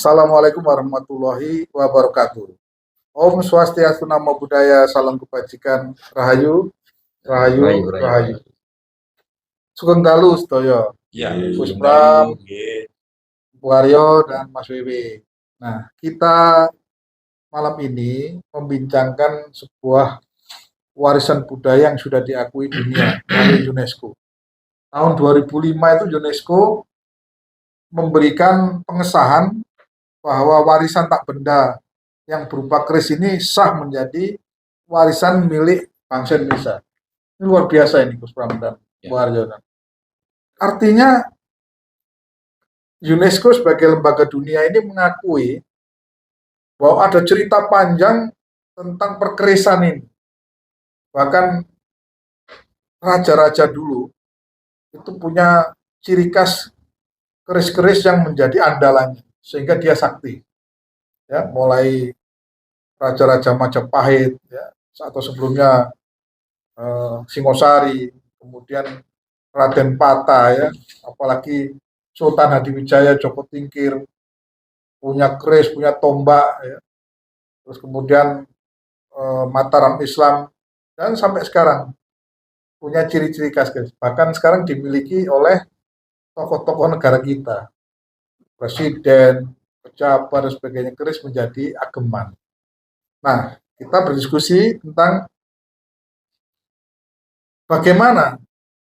Assalamualaikum warahmatullahi wabarakatuh. Om Swastiastu, Namo Buddhaya, salam kebajikan, Rahayu, Rahayu, Rahayu. Sugeng dalu sedaya. Ya, Gus Pram, Bu Aryo, dan Mas Wiwi. Nah, kita malam ini membincangkan sebuah warisan budaya yang sudah diakui dunia oleh UNESCO. Tahun 2005 itu UNESCO memberikan pengesahan bahwa warisan tak benda yang berupa keris ini sah menjadi warisan milik bangsa Indonesia. Ini luar biasa ini, Gus Pram dan Bu Arjo. Artinya UNESCO sebagai lembaga dunia ini mengakui bahwa ada cerita panjang tentang perkerisan ini. Bahkan raja-raja dulu itu punya ciri khas keris-keris yang menjadi andalannya, sehingga dia sakti. Ya, mulai raja-raja Majapahit, ya, atau sebelumnya Singosari, kemudian Raden Pata, ya, apalagi Sultan Hadiwijaya, Joko Tingkir, punya keris, punya tombak, ya. Terus kemudian Mataram Islam, dan sampai sekarang punya ciri-ciri khas keris. Bahkan sekarang dimiliki oleh tokoh-tokoh negara kita, presiden, pejabat, dan sebagainya. Keris menjadi ageman. Nah, kita berdiskusi tentang bagaimana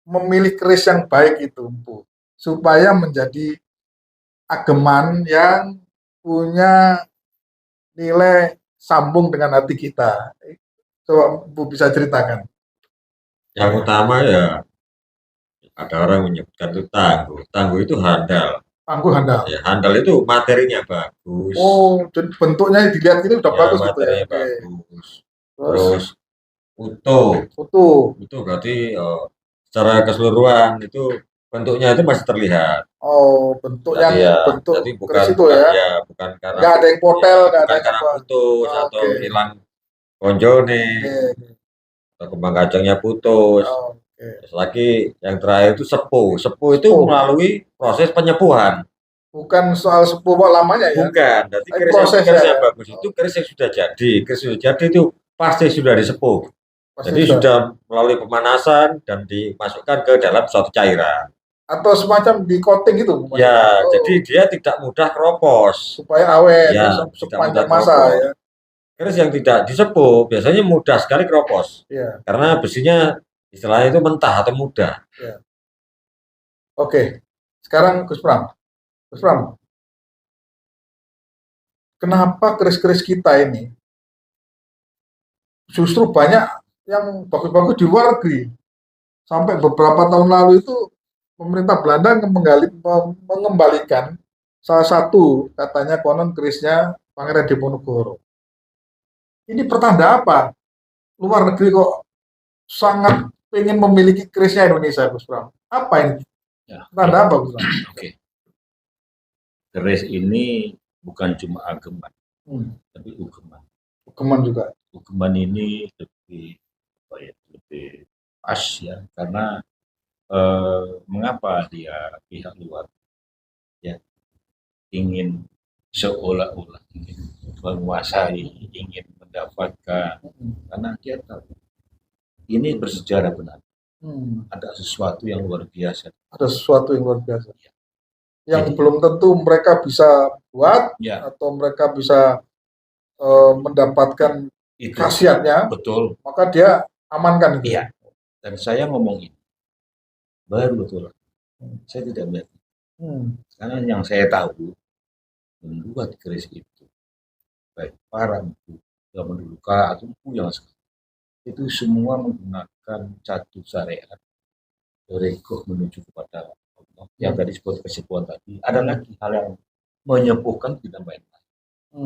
memilih keris yang baik itu, Bu, supaya menjadi ageman yang punya nilai sambung dengan hati kita. Coba Bu bisa ceritakan. Yang utama ya, ada orang menyebutkan itu tangguh. Tangguh itu handal. Tangguh handal. Ya, handal itu materinya bagus. Oh, jadi bentuknya dilihat ini udah Ya, bagus gitu ya. materinya bagus. Terus utuh. Utuh berarti secara keseluruhan itu bentuknya itu masih terlihat. Oh, bentuk yang bentuk jadi bukan itu ya. Ya, bukan karena nggak ada yang potel, nggak bukan ada karena putus atau hilang konjone, atau kembang kacangnya putus. Terus lagi yang terakhir itu sepuh. Sepuh itu melalui proses penyepuhan. Bukan soal sepuh lamanya ya. Bukan. Jadi keris yang bagus itu keris yang sudah jadi. Keris sudah jadi itu pasti sudah disepuh. Jadi sudah melalui pemanasan dan dimasukkan ke dalam suatu cairan. Atau semacam di coating gitu. Ya, jadi dia tidak mudah keropos. Supaya awet ya, sepanjang masa ya. Keris yang tidak disepuh biasanya mudah sekali keropos. Ya. Karena besinya istilahnya itu mentah atau mudah. Ya. Oke. Sekarang Gus Pram. Kenapa keris-keris kita ini justru banyak yang bagus-bagus di luar negeri? Sampai beberapa tahun lalu itu pemerintah Belanda mengembalikan salah satu, katanya konon, kerisnya Pangeran Diponegoro. Ini pertanda apa? Luar negeri kok sangat ingin memiliki kerisnya Indonesia, Gus Pram. Apa ini? Pertanda apa, Gus Pram? Oke. Keris ini bukan cuma ageman, tapi ugeman. Ugeman juga. Ugeman ini lebih pas ya, karena mengapa dia pihak luar ya ingin seolah-olah ingin menguasai, ingin mendapatkan, karena dia tahu ini bersejarah benar. Ada sesuatu yang luar biasa. Ada sesuatu yang luar biasa. Ya. Yang jadi, belum tentu mereka bisa buat atau mereka bisa mendapatkan itu khasiatnya. Betul. Maka dia amankan itu. Iya. Dan saya ngomong ini baru betul. Saya tidak melihat. Karena yang saya tahu membuat keris itu baik para empu zaman dulu atau empu yang sekarang itu semua menggunakan satu syariat rekoh menuju kepada Allah. Yang tadi disebut kesepuhan tadi. Ada lagi hal yang menyepuhkan tidak main-main.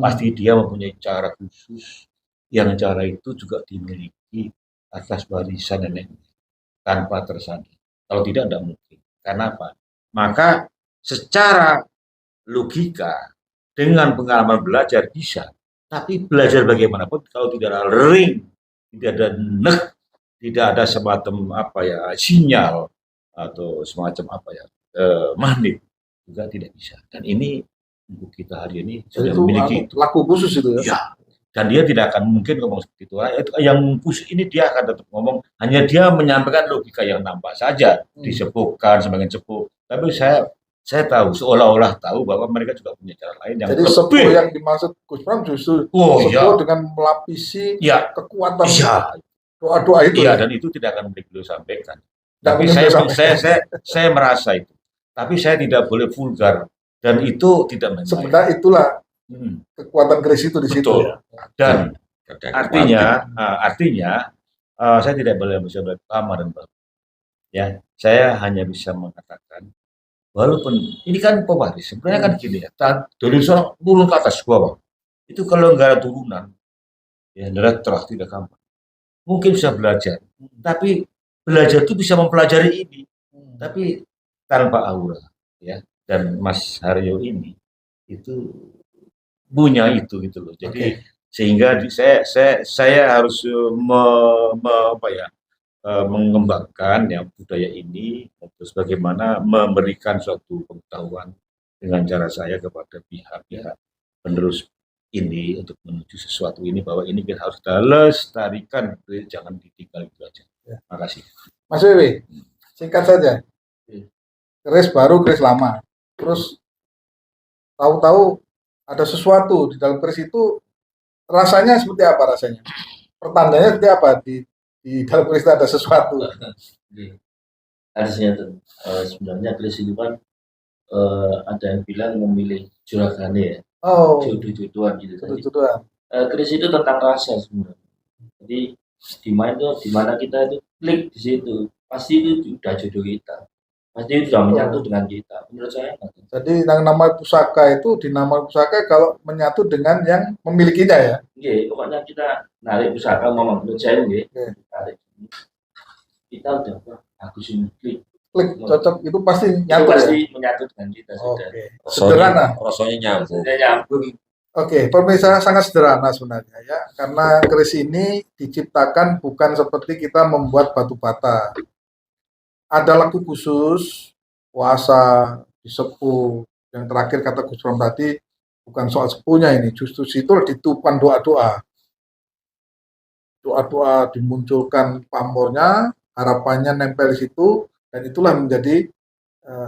Pasti dia mempunyai cara khusus yang cara itu juga dimiliki atas warisan nenek tanpa tersandung. Kalau tidak mungkin. Karena apa? Maka secara logika dengan pengalaman belajar bisa, tapi belajar bagaimanapun kalau tidak ada ring, tidak ada tidak ada semacam sinyal atau semacam magnet juga tidak bisa. Dan ini untuk kita hari ini Jadi sudah itu memiliki itu. laku khusus itu ya. Ya, dan dia tidak akan mungkin ngomong seperti itu. Yang khusus ini dia akan tetap ngomong, hanya dia menyampaikan logika yang nampak saja, disepuhkan semakin sepuh. Tapi saya tahu, seolah-olah tahu bahwa mereka juga punya cara lain yang Jadi lebih. sepuh yang dimaksud Gus Pram justru sepuh dengan melapisi kekuatan doa-doa itu. Iya, dan itu tidak akan beliau sampaikan. Tapi saya merasa itu. Tapi saya tidak boleh vulgar, dan itu tidak main-main. Sebenarnya itulah kekuatan keris itu di situ. Ya. Dan artinya saya tidak boleh bisa berlama dan ya, saya hanya bisa mengatakan walaupun ini kan pewaris, sebenarnya kan gini ya, dari seorang turun ke atas bawah itu kalau nggak ada turunan, ya terah tidak gampang. Mungkin bisa belajar, tapi belajar itu bisa mempelajari ini, tapi tanpa aura, ya. Dan Mas Haryo ini itu punya itu gitu loh. Jadi sehingga saya harus mengembangkan ya budaya ini, terus bagaimana memberikan suatu pengetahuan dengan cara saya kepada pihak-pihak penerus ini untuk menuju sesuatu ini, bahwa ini kita harus kita lestarikan, jangan ditinggal itu aja. Ya. Makasih. Mas Wiwi, singkat saja. Keris baru, keris lama. Terus tahu-tahu ada sesuatu di dalam keris itu, rasanya seperti apa rasanya? Pertandanya seperti apa di dalam keris ada sesuatu? Harusnya sebenarnya keris itu kan ada yang bilang memilih juragane ya. Jodoh-jodohan gitu. Keris itu tentang rasa sebenarnya. Jadi di mana kita itu klik di situ, pasti itu udah jodoh kita. Pasti itu sudah menyatu dengan kita. Menurut saya. Jadi yang nama pusaka itu dinamakan pusaka kalau menyatu dengan yang memilikinya ya. Iya, pokoknya kita narik pusaka menurut saya tarik. Kita udah bagus ini klik cocok itu pasti nyatu. Itu pasti menyatu dengan kita sudah. Sederhana. Rasanya nyambung. Pemirsa sangat sederhana sebenarnya ya, karena keris ini diciptakan bukan seperti kita membuat batu bata. Ada lagu khusus, puasa, disepuh. Yang terakhir kata Gus Pram tadi, bukan soal sepuhnya ini, justru situ ditupan doa-doa. Doa-doa dimunculkan pamornya, harapannya nempel di situ, dan itulah menjadi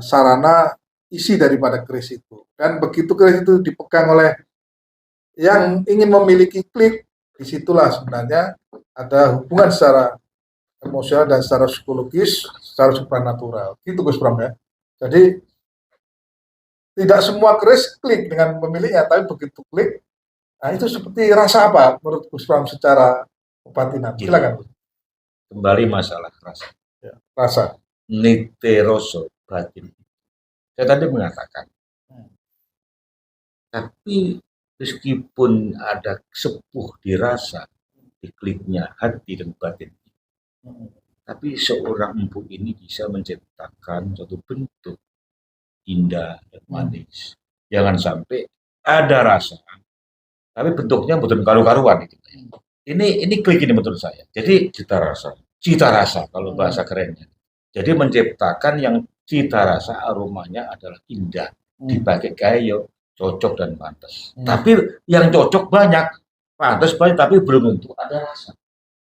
sarana isi daripada keris itu. Dan begitu keris itu dipegang oleh yang ingin memiliki klik, disitulah sebenarnya ada hubungan secara emosional dan secara psikologis, secara supranatural. Gitu Gus Pram ya. Jadi tidak semua keris klik dengan pemiliknya, tapi begitu klik, nah itu seperti rasa apa menurut Gus Pram secara kebatinan? Silakan. Kembali masalah rasa. Ya, rasa. Niteroso batin. Saya tadi mengatakan, tapi meskipun ada sepuh dirasa, di kliknya hati dan batin, tapi seorang empu ini bisa menciptakan suatu bentuk indah dan manis. Jangan sampai ada rasa, tapi bentuknya bukan karu-karuan. Ini klik ini menurut saya. Jadi cita rasa kalau bahasa kerennya. Jadi menciptakan yang cita rasa aromanya adalah indah, dipakai kayu, cocok dan pantas. Tapi yang cocok banyak, pantas banyak, tapi belum tentu ada rasa.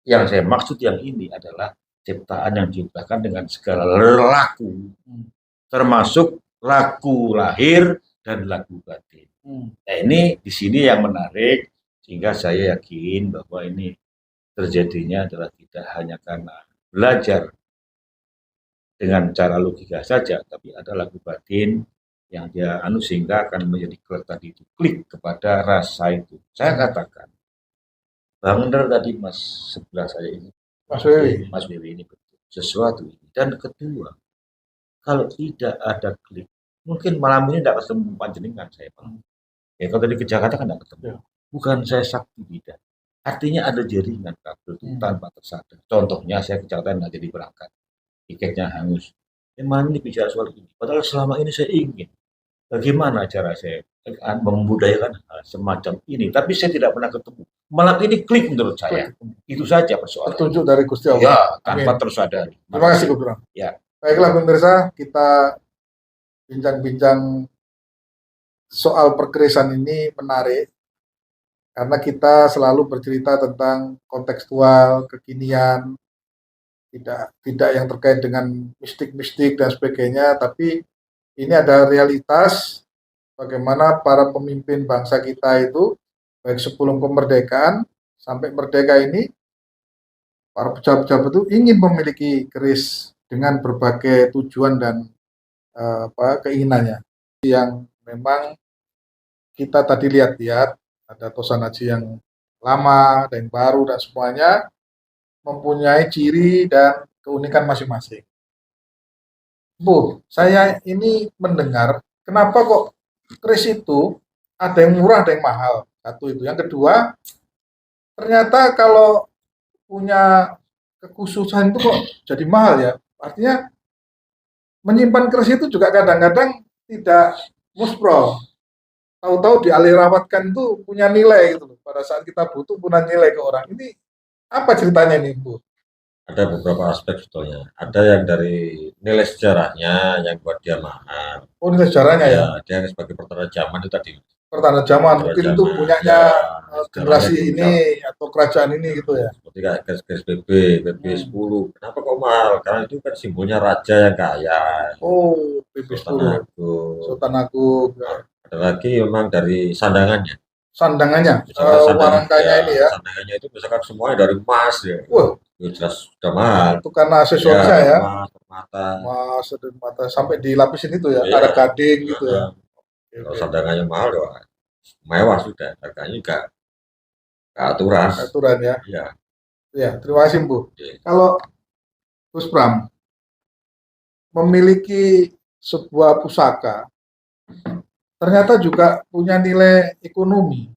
Yang saya maksud yang ini adalah ciptaan yang diciptakan dengan segala laku, termasuk laku lahir dan laku batin. Nah ini di sini yang menarik, sehingga saya yakin bahwa ini terjadinya adalah tidak hanya karena belajar dengan cara logika saja, tapi ada laku batin yang dia sehingga akan menjadi klik tadi itu, klik kepada rasa itu. Saya katakan, benar tadi Mas sebelah saya ini, Mas Wiwi ini betul, sesuatu ini. Dan kedua, kalau tidak ada klik, mungkin malam ini tidak ketemu panjenengan saya. Ya kalau tadi ke Jakarta kan tidak ketemu. Bukan saya sakti tidak. Artinya ada jaringan kabel itu tanpa tersadar. Contohnya saya ke Jakarta nggak jadi berangkat, tiketnya hangus. Malam ini bicara soal ini. Padahal selama ini saya ingin bagaimana cara saya membudayakan semacam ini, tapi saya tidak pernah ketemu. Malam ini klik menurut saya. Itu saja persoalan. Petunjuk dari Gusti Allah. Ya, tanpa tersadari. Terima kasih Gus Pram. Ya. Baiklah pemirsa, kita bincang-bincang soal perkerisan ini menarik karena kita selalu bercerita tentang kontekstual, kekinian, tidak yang terkait dengan mistik-mistik dan sebagainya, tapi ini ada realitas bagaimana para pemimpin bangsa kita itu baik sebelum kemerdekaan sampai merdeka ini, para pejabat-pejabat itu ingin memiliki keris dengan berbagai tujuan dan keinginannya. Yang memang kita tadi lihat-lihat ada tosan haji yang lama dan yang baru dan semuanya mempunyai ciri dan keunikan masing-masing. Bu, saya ini mendengar kenapa kok keris itu ada yang murah, ada yang mahal. Satu itu. Yang kedua, ternyata kalau punya kekhususan itu kok jadi mahal ya. Artinya menyimpan keris itu juga kadang-kadang tidak muspro. Tahu-tahu dialihrawatkan itu punya nilai gitu loh. Pada saat kita butuh punya nilai ke orang. Ini apa ceritanya ini, Bu? Ada beberapa aspek sebetulnya. Ada yang dari nilai sejarahnya yang buat dia mahal. Oh, nilai sejarahnya ya? Dia sebagai pertanda zaman itu tadi. Pertanda zaman, mungkin itu punyanya generasi ini atau kerajaan ini gitu ya? Seperti kayak garis BB 10. Kenapa kok mahal? Karena itu kan simbolnya raja yang kaya. Oh, BB 10. Sultan Agung. Ada lagi memang dari sandangannya. Sandangannya, warangkanya ini ya. Sandangannya itu misalkan semuanya dari emas ya. Wah, jelas sudah mahal. Itu karena aksesorisnya ya. Emas, mata sampai dilapisin itu ya. Ada gading gitu ya. Kalau sandangannya mahal ya, mewah sudah. Harganya juga aturan. Aturan ya. Iya. Ya, terima kasih Bu. Kalau Gus Pram memiliki sebuah pusaka ternyata juga punya nilai ekonomi.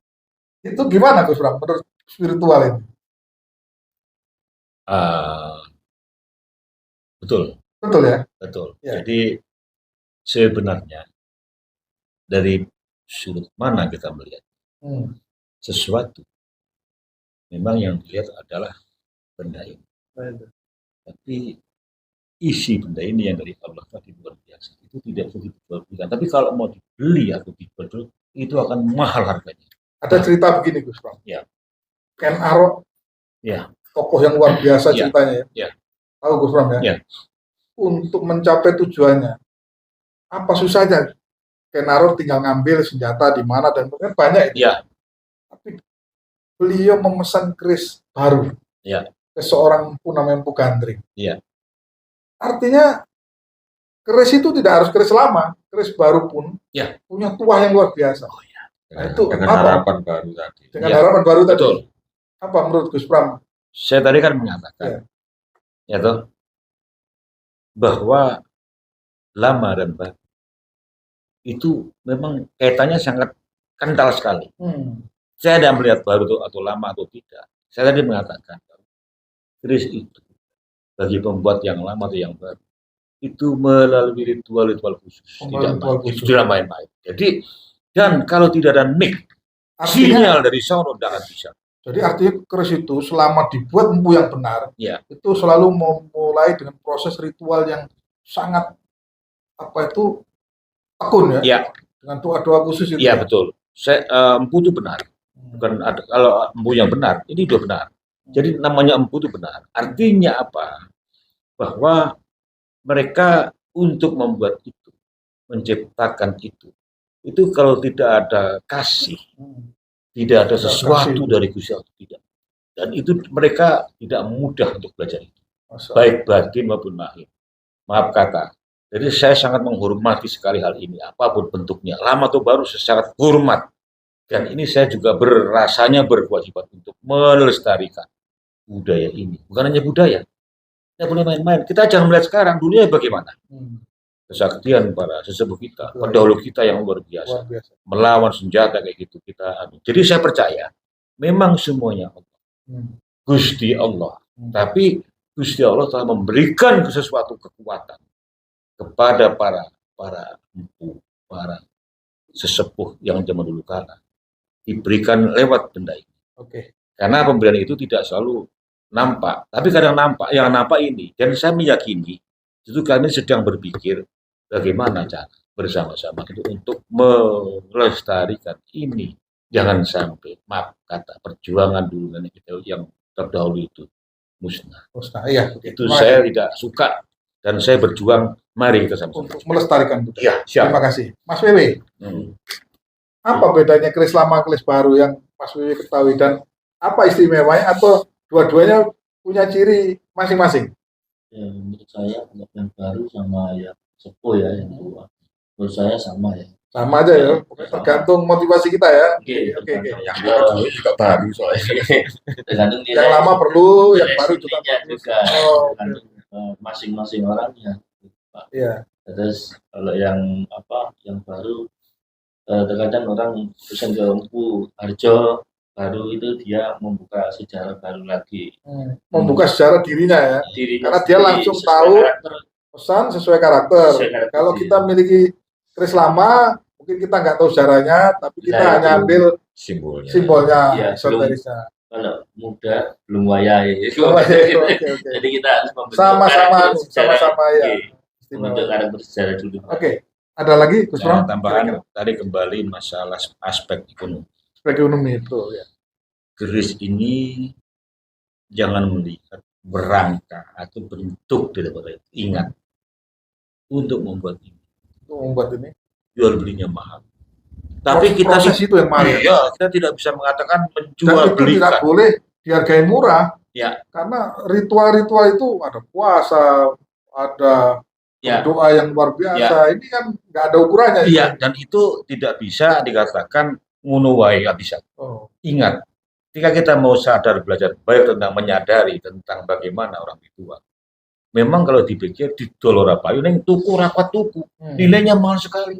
Itu gimana Gus Pram menurut spiritual ini? Betul. Betul ya? Betul. Ya. Jadi sebenarnya dari sudut mana kita melihat sesuatu, memang yang dilihat adalah benda ini. Tapi isi benda ini yang dari Allah tadi luar biasa. Itu tidak bisa dijual-belikan. Tapi kalau mau dibeli atau dijual, itu akan mahal harganya. Ada cerita begini Gus Pram. Ya. Ken Arok. Ya. Tokoh yang luar biasa ceritanya ya. Ya. Tahu Gus Pram ya? Ya. Untuk mencapai tujuannya, apa susahnya? Ken Arok tinggal ngambil senjata di mana dan mungkin banyak itu. Ya. Tapi beliau memesan keris baru. Ya. Ke seorang Punamempu Gandring. Ya. Artinya keris itu tidak harus keris lama, keris baru pun punya tuah yang luar biasa. Oh, ya. Nah, itu dengan harapan baru tadi. Dengan harapan baru tadi. Betul. Apa menurut Gus Pram? Saya tadi kan mengatakan, bahwa lama dan baru itu memang kaitannya sangat kental sekali. Saya tidak melihat baru atau lama atau tidak. Saya tadi mengatakan keris itu bagi pembuat yang lama atau yang baru itu melalui ritual-ritual khusus, tidak main-main. Jadi dan kalau tidak ada mic, sinyal dari sound tidak akan bisa. Jadi artinya keris itu selama dibuat empu yang benar, itu selalu memulai dengan proses ritual yang sangat tekun ya. Dengan doa-doa khusus itu. Iya betul. Empu itu benar. Bukan kalau empu yang benar, ini sudah benar. Jadi namanya empu itu benar. Artinya apa? Bahwa mereka untuk membuat itu, menciptakan itu kalau tidak ada kasih, tidak ada sesuatu dari Gusti Allah, tidak. Dan itu mereka tidak mudah untuk belajar itu. Baik batin maupun lahir. Maaf kata. Jadi saya sangat menghormati sekali hal ini, apapun bentuknya. Lama atau baru saya sangat hormat. Dan ini saya juga rasanya berkewajiban untuk melestarikan budaya ini. Bukan hanya budaya. Tidak boleh main-main. Kita jangan melihat sekarang, dunia bagaimana. Kesaktian para sesepuh kita, pendahulu kita yang luar biasa. Melawan senjata kayak gitu. Jadi saya percaya, memang semuanya Allah. Gusti Allah. Tapi Gusti Allah telah memberikan sesuatu kekuatan kepada para empu, para sesepuh yang zaman dulu kala. Diberikan lewat benda ini. Karena pemberian itu tidak selalu nampak, tapi kadang nampak. Yang nampak ini, dan saya meyakini itu kami sedang berpikir bagaimana cara bersama-sama itu untuk melestarikan ini. Jangan sampai, maaf kata, perjuangan dulu nenek kita yang terdahulu itu musnah. Iya. Itu saya tidak suka dan saya berjuang. Mari kita sama-sama untuk melestarikan budaya. Ya, terima kasih, Mas Wewe. Apa bedanya keris lama keris baru yang Mas Wewe ketahui, dan apa istimewanya, atau dua-duanya punya ciri masing-masing? Ya, menurut saya yang baru sama yang sepuh ya, yang tua, menurut saya sama ya. Sama aja ya, tergantung motivasi kita ya. Oke. Yang baru juga baru soalnya. Tergantung yang lama perlu, yang baru juga tergantung masing-masing orangnya. Iya. Terus kalau yang baru, terkadang orang pesan ke Empu Harjo baru itu dia membuka sejarah baru lagi. Membuka sejarah dirinya ya. Karena dia langsung tahu pesan sesuai karakter. Kalau kita miliki keris lama, mungkin kita nggak tahu sejarahnya, tapi kita hanya ambil simbolnya, esoterisnya. Kalau muda belum wayai. Jadi kita harus sama-sama ya. Membentuk karakter sejarah dulu. Oke. Ada lagi, Gus Bram? Tambahan tadi kembali masalah aspek ekonomi. Aspek ekonomi itu ya. Keris ini jangan melihat berangka atau bentuk daripada itu. Ingat, untuk membuat ini jual belinya mahal. Tapi kita proses itu yang mahal. Iya, kita tidak bisa mengatakan menjual belikan. Dan itu belikan. tidak boleh dihargai murah. Ya. Karena ritual-ritual itu ada puasa, ada doa yang luar biasa. Ini kan nggak ada ukurannya. Iya, dan itu tidak bisa dikatakan ngono wae, nggak bisa. Ingat, ketika kita mau sadar belajar baik tentang menyadari tentang bagaimana orang ritual, memang kalau dipikir di dolor apa ini tuku rapat tuku, nilainya mahal sekali.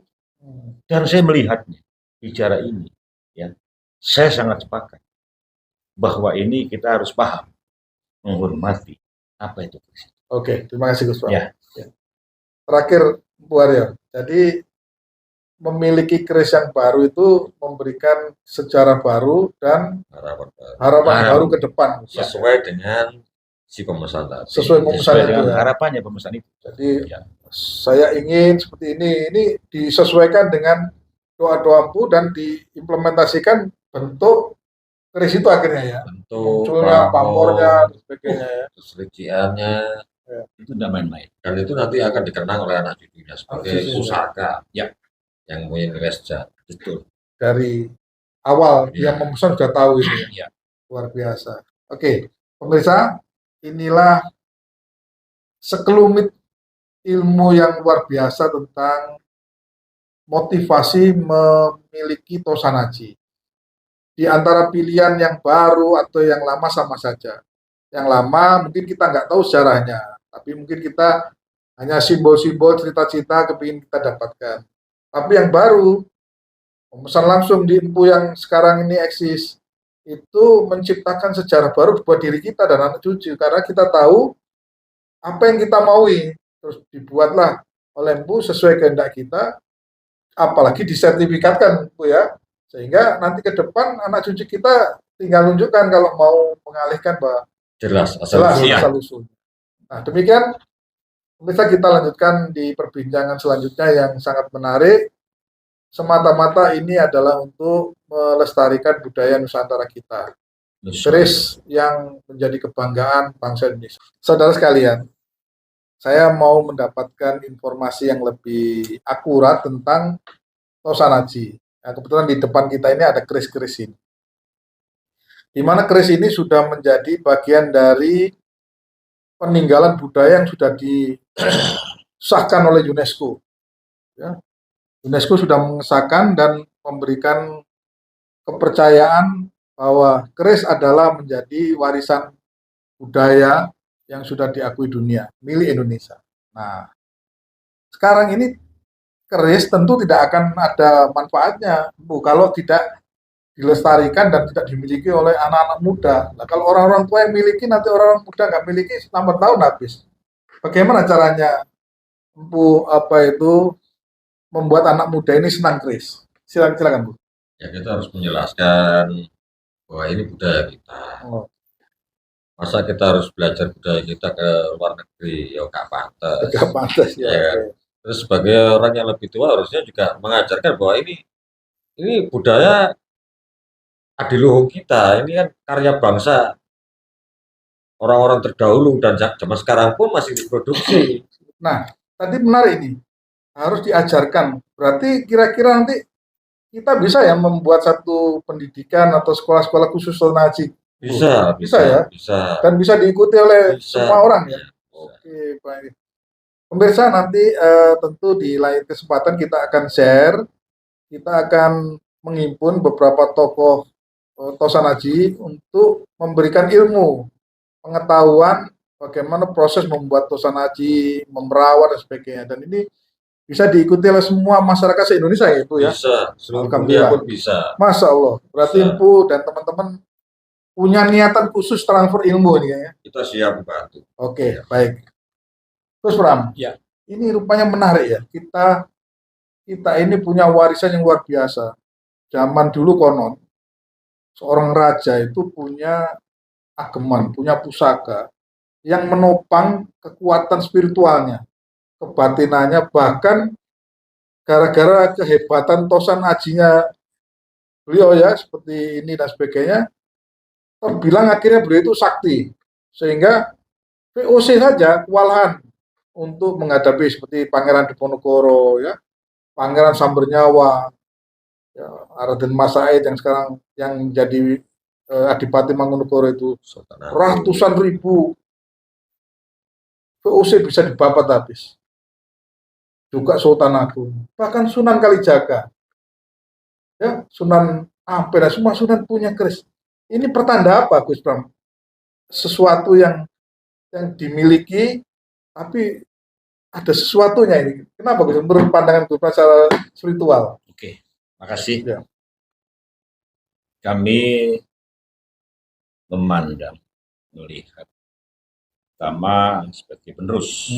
Dan saya melihatnya bicara ini, ya, saya sangat sepakat bahwa ini kita harus paham, menghormati apa itu. Oke, terima kasih Gus Bram. Ya. Terakhir, Bu Aryo, jadi memiliki keris yang baru itu memberikan sejarah baru dan harapan baru ke depan. Sesuai dengan si pemesan tadi. Sesuai pemesan itu. Harapannya pemesan itu. Jadi saya ingin seperti ini disesuaikan dengan doa-doa Empu dan diimplementasikan bentuk keris itu akhirnya ya. Bentuk, munculnya, pamornya, dan sebagainya ya. Kesuciannya. Ya. Itu tidak main-main. Dan itu nanti akan dikenang oleh anak cucunya sebagai pusaka yang punya nilai sejarah. Betul. Dari awal yang memesan sudah tahu itu ya. Luar biasa. Oke, pemirsa, inilah sekelumit ilmu yang luar biasa tentang motivasi memiliki Tosanaji. Di antara pilihan yang baru atau yang lama sama saja. Yang lama mungkin kita nggak tahu sejarahnya, tapi mungkin kita hanya simbol-simbol, cerita-cerita kepingin kita dapatkan. Tapi yang baru, pemesan langsung di Empu yang sekarang ini eksis, itu menciptakan sejarah baru buat diri kita dan anak cucu. Karena kita tahu apa yang kita maui, terus dibuatlah oleh Empu sesuai kehendak kita, apalagi disertifikatkan Empu ya. Sehingga nanti ke depan anak cucu kita tinggal tunjukkan kalau mau mengalihkan bahwa jelas asal-usul. Nah, demikian bisa kita lanjutkan di perbincangan selanjutnya yang sangat menarik. Semata-mata ini adalah untuk melestarikan budaya Nusantara kita. Keris yang menjadi kebanggaan bangsa Indonesia. Saudara sekalian, saya mau mendapatkan informasi yang lebih akurat tentang Tosanaji. Nah, kebetulan di depan kita ini ada keris-keris ini. Di mana keris ini sudah menjadi bagian dari peninggalan budaya yang sudah disahkan oleh UNESCO. Ya. UNESCO sudah mengesahkan dan memberikan kepercayaan bahwa keris adalah menjadi warisan budaya yang sudah diakui dunia, milik Indonesia. Nah, sekarang ini keris tentu tidak akan ada manfaatnya, Bu, kalau tidak dilestarikan dan tidak dimiliki oleh anak-anak muda. Nah, kalau orang-orang tua yang miliki, nanti orang-orang muda nggak miliki, lambat tahun habis. Bagaimana caranya Bu membuat anak muda ini senang keris? Silakan Bu. Ya, kita harus menjelaskan bahwa ini budaya kita. Masa kita harus belajar budaya kita ke luar negeri? Ya nggak pantas. Nggak pantas ya. Terus sebagai orang yang lebih tua harusnya juga mengajarkan bahwa ini budaya adiluhung kita, ini kan karya bangsa orang-orang terdahulu dan zaman sekarang pun masih diproduksi. Nah, tadi menarik ini, harus diajarkan. Berarti kira-kira nanti kita bisa ya membuat satu pendidikan atau sekolah-sekolah khusus Tonaji. Bisa ya. Bisa. Dan bisa diikuti oleh semua orang ya. Oke, baik. Pemirsa, nanti tentu di lain kesempatan kita akan share, kita akan menghimpun beberapa tokoh Tosanaji untuk memberikan ilmu, pengetahuan bagaimana proses membuat Tosanaji, memerawat dan sebagainya. Dan ini bisa diikuti oleh semua masyarakat se-Indonesia ya itu ya. Bisa, seluruh dunia pun bisa. Masya Allah, berarti Empu dan teman-teman punya niatan khusus transfer ilmu ini ya. Kita siap membantu. Oke, baik. Terus Bram, ya. Ini rupanya menarik ya. Kita ini punya warisan yang luar biasa. Zaman dulu konon, seorang raja itu punya ageman, punya pusaka yang menopang kekuatan spiritualnya, kebatinannya, bahkan gara-gara kehebatan Tosanajinya beliau ya, seperti ini dan sebagainya, terbilang akhirnya beliau itu sakti. Sehingga VOC saja kewalahan untuk menghadapi seperti Pangeran Diponegoro ya, Pangeran Sambernyawa, ya, Raden Mas Said yang sekarang yang jadi Adipati Mangkunegoro itu ratusan ribu VOC bisa dibabat habis. Juga Sultan Agung, bahkan Sunan Kalijaga, ya Sunan Ampel, semua Sunan punya keris. Ini pertanda apa, Gus Bram? Sesuatu yang dimiliki, tapi ada sesuatunya ini. Kenapa Gus? Menurut pandangan Gus secara spiritual. Oke, makasih. Ya. Kami memandang, melihat, pertama sebagai penerus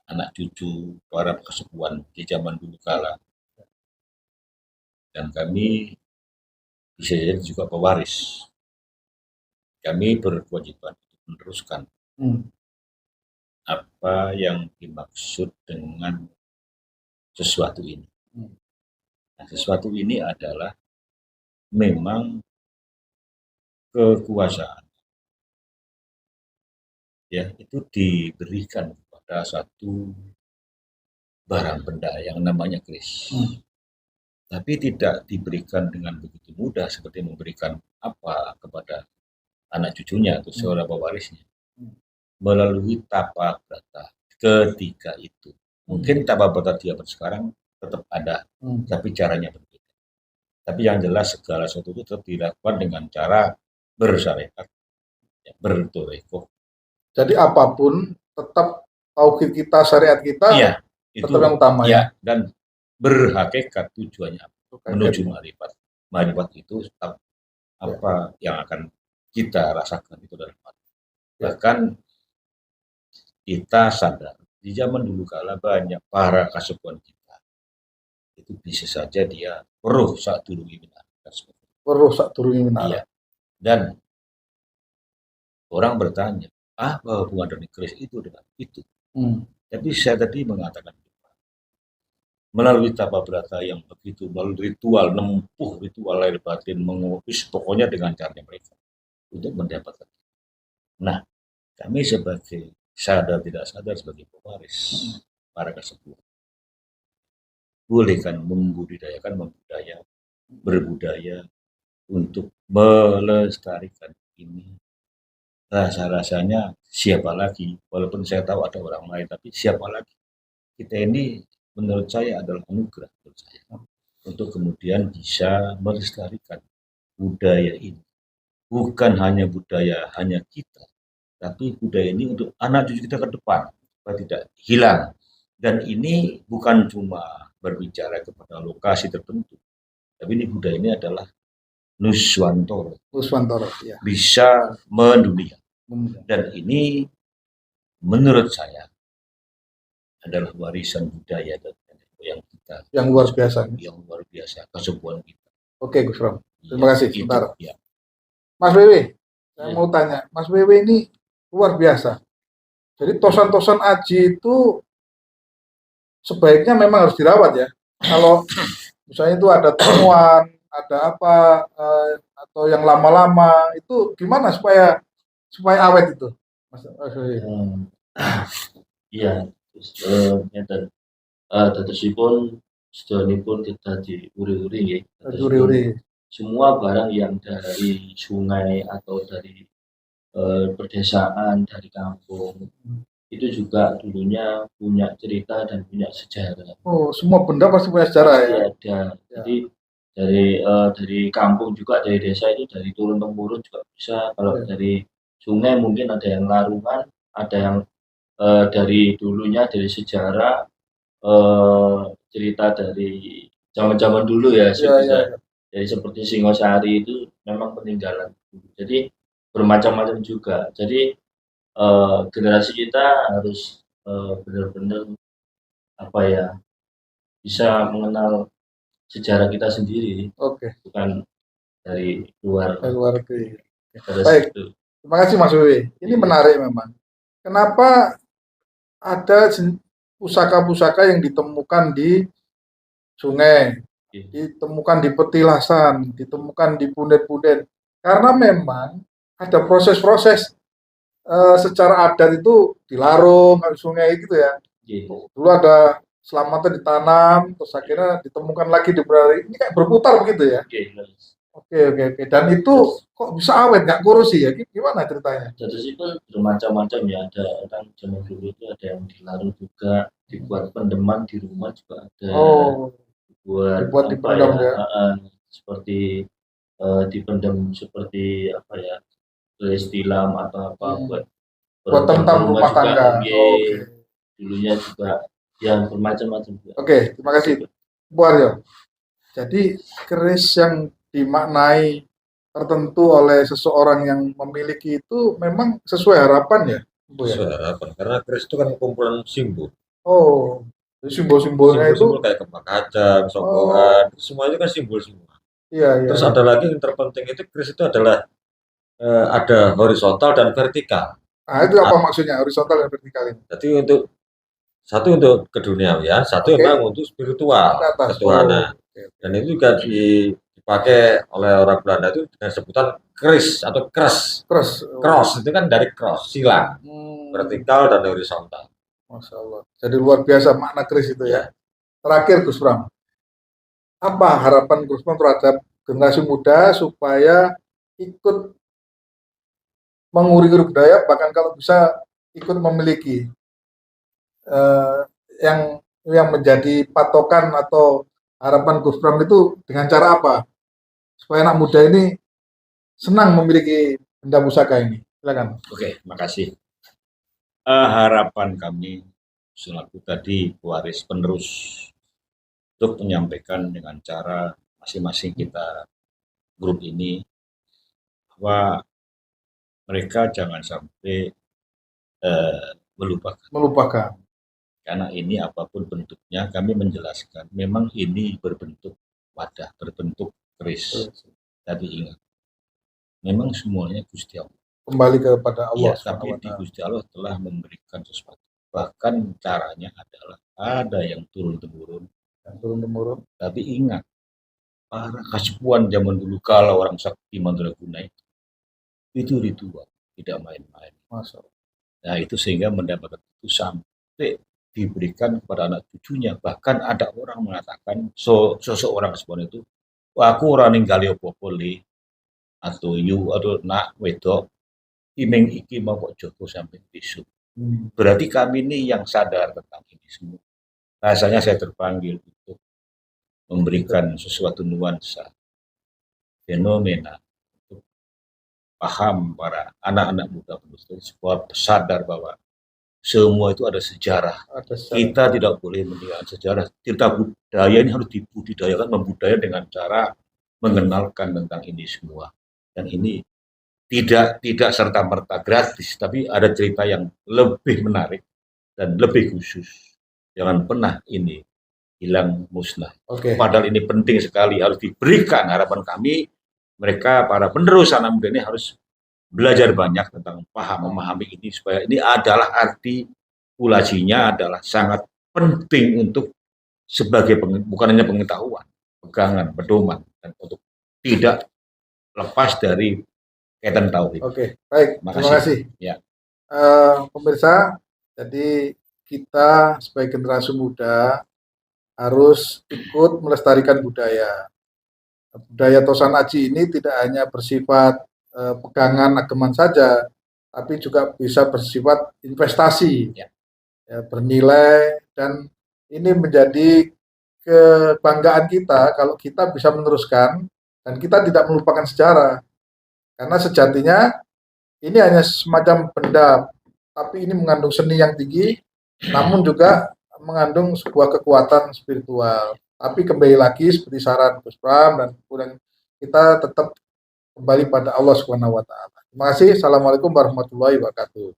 anak cucu para kesepuhan di zaman dulu kala, dan kami bisa jadi juga pewaris. Kami berkewajiban untuk meneruskan apa yang dimaksud dengan sesuatu ini. Nah, sesuatu ini adalah memang kekuasaan, ya, itu diberikan kepada satu barang benda yang namanya keris. Tapi tidak diberikan dengan begitu mudah seperti memberikan apa kepada anak cucunya atau saudara pewarisnya. Melalui tapa brata ketika itu. Mungkin tapa brata dia sekarang tetap ada, tapi caranya berbeda. Tapi yang jelas segala sesuatu itu tetap dilakukan dengan cara bersyariat, ya, bertoreko. Jadi apapun tetap tauhid kita, syariat kita, ya, itu tetap yang utama ya. Dan berhakikat tujuannya menuju marifat. Marifat itu tetap apa yang akan kita rasakan itu dalam hati. Bahkan kita sadar di zaman dulu kala banyak para kasepuhan kita itu bisa saja dia peruh saat turungi minat. Iya. Dan orang bertanya, apa hubungan dari keris itu dengan itu? Tapi saya tadi mengatakan melalui tapa brata yang begitu, melalui ritual, nempuh ritual lahir batin, mengurus pokoknya dengan caranya mereka untuk mendapatkan. Nah, kami sebagai sadar tidak sadar sebagai pewaris para kasepuhan, boleh kan membudidayakan, berbudaya untuk melestarikan ini. Rasa-rasanya siapa lagi, walaupun saya tahu ada orang lain, tapi siapa lagi? Kita ini menurut saya adalah anugerah menurut saya untuk kemudian bisa melestarikan budaya ini. Bukan hanya budaya hanya kita, tapi budaya ini untuk anak cucu kita ke depan supaya tidak hilang. Dan ini bukan cuma berbicara kepada lokasi tertentu, tapi ini budaya ini adalah Nuswantoro, ya. Bisa mendunia. Dan ini menurut saya adalah warisan budaya yang kita yang luar biasa, kesepuhan kita. Oke, Gus Ram, terima kasih. Sebentar. Ya. Mas Wewe, saya mau tanya, Mas Wewe ini luar biasa. Jadi tosan-tosan aji itu sebaiknya memang harus dirawat ya. Kalau misalnya itu ada temuan, ada apa, atau yang lama-lama, itu gimana supaya awet itu, Mas? Iya, ngeten. Dadosipun sedonipun kita diuri-uri nggih. Semua barang yang dari sungai atau dari pedesaan, dari kampung, itu juga dulunya punya cerita dan punya sejarah. Oh, semua benda pasti punya sejarah ya? Ada. Jadi dari kampung juga, dari desa itu dari turun temurun juga bisa. Kalau dari sungai mungkin ada yang larungan, ada yang dari dulunya dari sejarah, cerita dari zaman-zaman dulu ya, jadi seperti Singosari itu memang peninggalan. Jadi bermacam-macam juga. Jadi generasi kita harus benar-benar apa ya, bisa mengenal sejarah kita sendiri. Bukan dari luar. Baik. Terima kasih Mas Wiwi. Ini menarik memang. Kenapa ada pusaka-pusaka yang ditemukan di sungai, ditemukan di petilasan, ditemukan di punden-punden? Karena memang ada proses-proses secara adat itu dilarung di sungai gitu ya. Dulu ada selamatan ditanam, terus akhirnya ditemukan lagi di berari. Ini kayak berputar begitu ya. Oke. Dan itu kok bisa awet, nggak kurus ya? Gimana ceritanya? Jadi itu bermacam-macam ya. Ada orang zaman dulu itu ada yang dilarung juga, dibuat pendeman di rumah juga ada. Dibuat dipendam ya. Seperti dipendam seperti apa ya? Tulis tilam atau apa buat tentang rumah tangga. Dulunya juga yang bermacam-macam. Oke, terima kasih Bu Aryo. Jadi keris yang dimaknai tertentu oleh seseorang yang memiliki itu memang sesuai harapan ya, Bu ya? Sesuai harapan, karena keris itu kan kumpulan simbol. Oh, simbol-simbolnya itu kayak kembang kacang, sokongan, semua itu kan simbol semua. Iya. Terus ada lagi yang terpenting itu keris itu adalah ada horizontal dan vertikal. Nah, itu apa maksudnya horizontal dan vertikal ini? Jadi satu untuk keduniawian, satu memang untuk spiritual, ketuhanan. Dan itu juga dipakai oleh orang Belanda itu dengan sebutan keris atau cross. Cross itu kan dari cross, silang, vertikal dan horizontal. Masya Allah. Jadi luar biasa makna keris itu ya. Terakhir Gus Pram, apa harapan Gus Pram terhadap generasi muda supaya ikut menguri-uri budaya, bahkan kalau bisa ikut memiliki yang menjadi patokan atau harapan Gus Pram itu dengan cara apa supaya anak muda ini senang memiliki benda pusaka ini? Silakan. Oke, makasih. Harapan kami selaku tadi pewaris penerus untuk menyampaikan dengan cara masing-masing kita grup ini bahwa mereka jangan sampai melupakan. Karena ini apapun bentuknya, kami menjelaskan memang ini berbentuk wadah, berbentuk keris. Tapi ingat, memang semuanya Gusti Allah. Kembali kepada Allah. Ya, tapi di Gusti Allah telah memberikan sesuatu. Bahkan caranya adalah ada yang turun-temurun. Tapi ingat, para kasepuan zaman dulu kalau orang sakti mandraguna itu ritual, tidak main-main. Nah itu sehingga mendapatkan itu sampai diberikan kepada anak cucunya. Bahkan ada orang mengatakan sosok orang kasepuan itu, aku orang ninggali opo-opo li, atau nak wedok imeng iki mau kok Joko sampai besok. Berarti kami ini yang sadar tentang ini semua. Rasanya saya terpanggil untuk memberikan sesuatu nuansa fenomena untuk paham para anak-anak muda sebuah sadar bahwa semua itu ada sejarah. Kita tidak boleh meninggalkan sejarah. Kita budaya ini harus dibudidayakan, membudaya dengan cara mengenalkan tentang ini semua. Dan ini tidak serta-merta gratis, tapi ada cerita yang lebih menarik dan lebih khusus. Jangan pernah ini hilang musnah. Padahal ini penting sekali, harus diberikan. Harapan kami, mereka para penerus anak muda ini harus belajar banyak tentang memahami ini, supaya ini adalah artikulasinya adalah sangat penting untuk sebagai bukan hanya pengetahuan, pegangan, pedoman, dan untuk tidak lepas dari kaitan tauhid. Oke, baik. Terima kasih. Ya. Pemirsa, jadi kita sebagai generasi muda harus ikut melestarikan budaya. Budaya Tosan Aji ini tidak hanya bersifat pegangan ageman saja, tapi juga bisa bersifat investasi, ya, bernilai, dan ini menjadi kebanggaan kita kalau kita bisa meneruskan dan kita tidak melupakan sejarah. Karena sejatinya ini hanya semacam benda, tapi ini mengandung seni yang tinggi, namun juga mengandung sebuah kekuatan spiritual. Tapi kembali lagi seperti saran Gus Pram dan kemudian kita tetap kembali pada Allah Subhanahu wa taala. Terima kasih. Assalamualaikum warahmatullahi wabarakatuh.